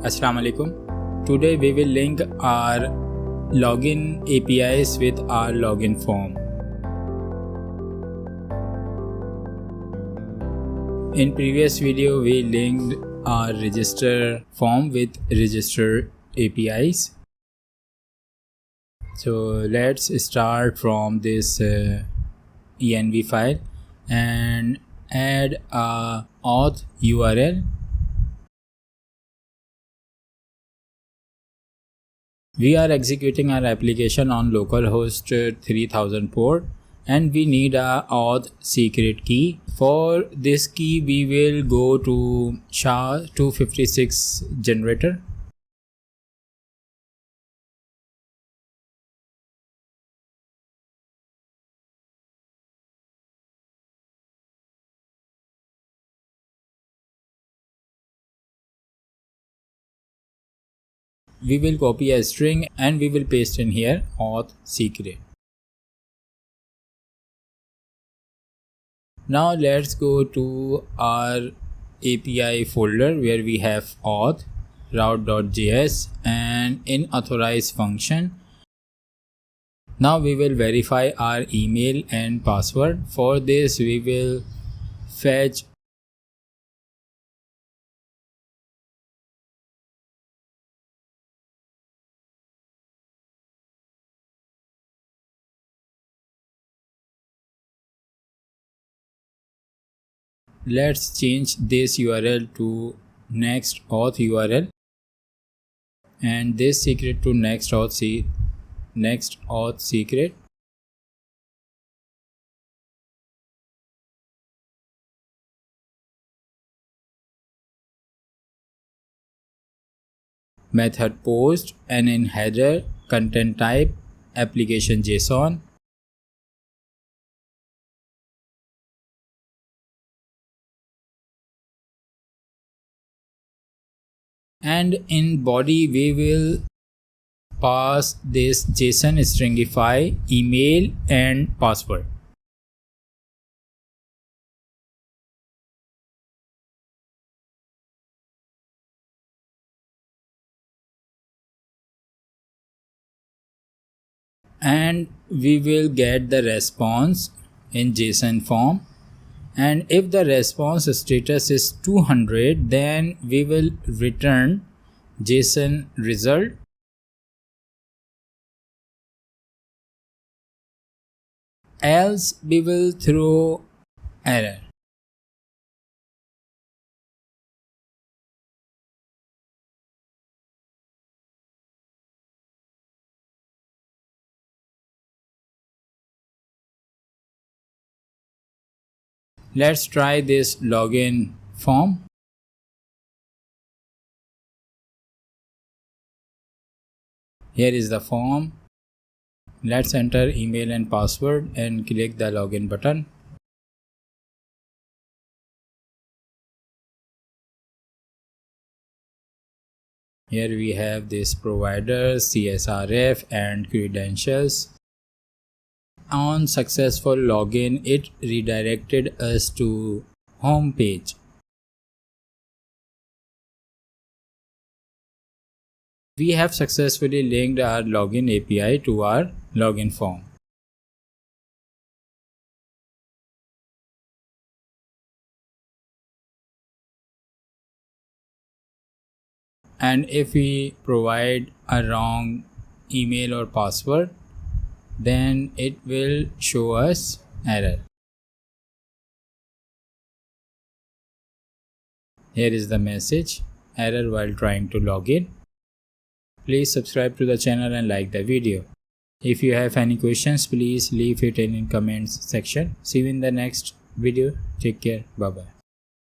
Assalamu alaikum. Today we will link our login APIs with our login form. In previous video we linked our register form with register APIs. So let's start from this env file and add a auth URL. We are executing our application on localhost 3000 port and we need a auth secret key. For this key we will go to SHA-256 generator. We will copy a string and we will paste in here auth secret. Now let's go to our API folder where we have auth, route.js and in authorize function. Now we will verify our email and password. For this we will fetch Let's change this URL to next auth URL and this secret to next auth secret. Method post and in header content type application JSON. And in body we will pass this JSON stringify email and password. And we will get the response in JSON form. And if the response status is 200, then we will return JSON result. Else we will throw error. Let's try this login form. Here is the form. Let's enter email and password and click the login button. Here we have this provider, CSRF and credentials. On successful login, it redirected us to home page. We have successfully linked our login API to our login form. And if we provide a wrong email or password, then it will show us error. Here is the message, error while trying to log in. Please subscribe to the channel and like the video. If you have any questions, please leave it in comments section. See you in the next video. Take care. Bye bye.